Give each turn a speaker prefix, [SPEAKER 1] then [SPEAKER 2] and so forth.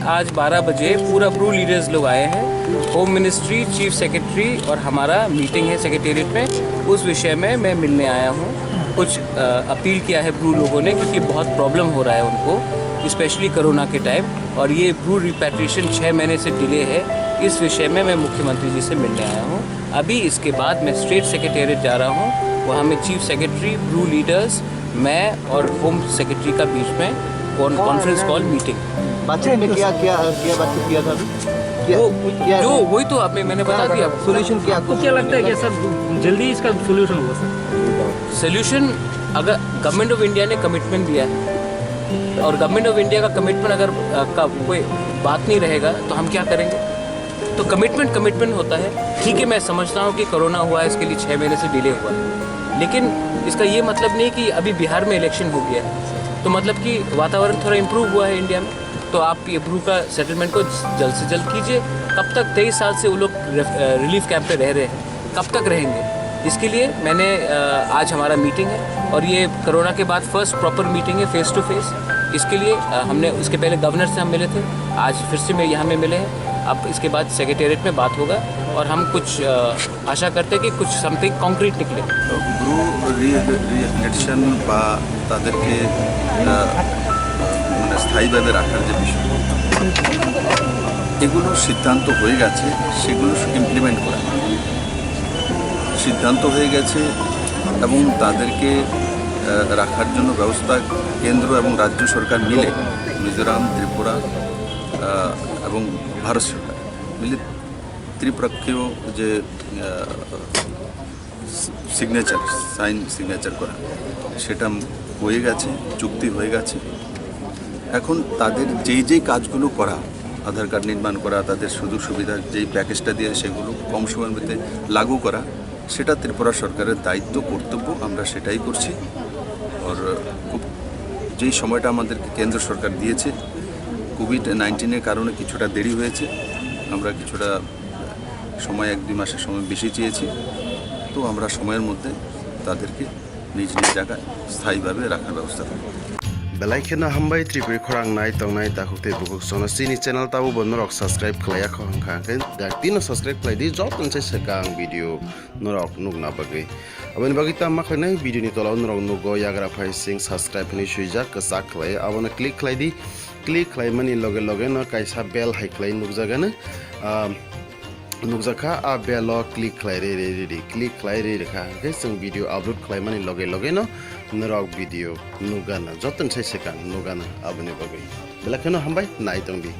[SPEAKER 1] आज 12 बजे पूरा ब्रू लीडर्स लोग आए हैं। होम मिनिस्ट्री, चीफ सेक्रेटरी और हमारा मीटिंग है सेक्रेटेरिएट में। उस विषय में मैं मिलने आया हूँ। कुछ अपील किया है ब्रू लोगों ने, क्योंकि बहुत प्रॉब्लम हो रहा है उनको, स्पेशली कोरोना के टाइम, और ये ब्रू रिपैट्रिएशन 6 महीने से डिले है। इस विषय में मैं मुख्यमंत्री जी से मिलने आया हूँ। अभी इसके बाद मैं स्टेट सेक्रेटेरिएट जा रहा हूँ। वहाँ में चीफ सेक्रेटरी, ब्रू लीडर्स, मैं और होम सेक्रेटरी का बीच में कॉन्फ्रेंस कॉल मीटिंग।
[SPEAKER 2] बातचीत में क्या बातचीत किया था?
[SPEAKER 1] जो वही तो मैंने बता दिया।
[SPEAKER 2] सोल्यूशन क्या?
[SPEAKER 3] आपको क्या लगता है कि सर जल्दी इसका सोल्यूशन होगा सर?
[SPEAKER 1] सोल्यूशन, अगर गवर्नमेंट ऑफ इंडिया ने कमिटमेंट दिया है और गवर्नमेंट ऑफ इंडिया का कमिटमेंट अगर का कोई बात नहीं रहेगा तो हम क्या करेंगे? तो कमिटमेंट होता है। ठीक है, मैं समझता हूँ कि कोरोना हुआ है, इसके लिए 6 महीने से डिले हुआ है, लेकिन इसका ये मतलब नहीं कि अभी बिहार में इलेक्शन हो गया है तो मतलब कि वातावरण थोड़ा इम्प्रूव हुआ है इंडिया में, तो आप ये ब्रू का सेटलमेंट को जल्द से जल्द कीजिए। कब तक 23 साल से वो लोग रिलीफ कैंप पे रह रहे हैं, कब तक रहेंगे? इसके लिए मैंने आज हमारा मीटिंग है और ये कोरोना के बाद फर्स्ट प्रॉपर मीटिंग है फेस टू फेस। इसके लिए हमने उसके पहले गवर्नर से हम मिले थे, आज फिर से यहाँ में मिले हैं। अब इसके बाद सेक्रेटेरिएट में बात होगा और हम कुछ आशा करते हैं कि कुछ समथिंग कॉन्क्रीट निकले।
[SPEAKER 4] ब्रू রিএক্টিশন বা তাদেরকে মানে স্থায়ীভাবে রাখার যে বিষয়, এগুলো সিদ্ধান্ত হয়ে গেছে, সেগুলো ইমপ্লিমেন্ট করা সিদ্ধান্ত হয়ে গেছে এবং তাদেরকে রাখার জন্য ব্যবস্থা কেন্দ্র এবং রাজ্য সরকার মিলে, মিজোরাম, ত্রিপুরা এবং ভারত সরকার মিলে ত্রিপক্ষীয় যে সিগনেচার করা, সেটা হয়ে গেছে, চুক্তি হয়ে গেছে। এখন তাদের যেই কাজগুলো করা, আধার কার্ড নির্মাণ করা, তাদের সুযোগ সুবিধা যেই প্যাকেজটা দিয়ে সেগুলো কম সময়ের মধ্যে লাগু করা, সেটা ত্রিপুরা সরকারের দায়িত্ব, কর্তব্য, আমরা সেটাই করছি। আর খুব যেই সময়টা আমাদেরকে কেন্দ্র সরকার দিয়েছে, কোভিড-19 কারণে কিছুটা দেরি হয়েছে, আমরা কিছুটা সময় 1-2 মাসের সময় বেশি চেয়েছি, তো আমরা সময়ের মধ্যে তাদেরকে নিজ জায়গায় স্থায়ীভাবে রাখার ব্যবস্থা করব।
[SPEAKER 5] बेलायखेना हामबाय त्रिपुरी खरां नाय तंगनाय दाखुते बुकुक सोना सिनी चैनल ताबो बनरक सब्सक्राइब खलाया खंखांखे दातिनो सब्सक्राइब खलायदि जब मोनसे सेकां भिडियो नरक नुगना बागै अबनि बागै ता माखनै भिडियो नि तलाव नरक नुगो याग्रा फाइ सिंग सब्सक्राइब नि सुइजा कसा खलाय आबनो क्लिक खलायदि क्लिक खलायमानि लगे लगे न कायसा बेल हाइ खलाय नुगजागोन नुगजाखा आ बेल क्लिक खलाय रे क्लिक खलाय रे रेखा के जों भिडियो अपलोड खलायमानि लगे लगे न नरक भिडियो नुगाना जतन से सेकां नुगाना आबनि बागै बेलाखेना हामबाय नाय तंगदि।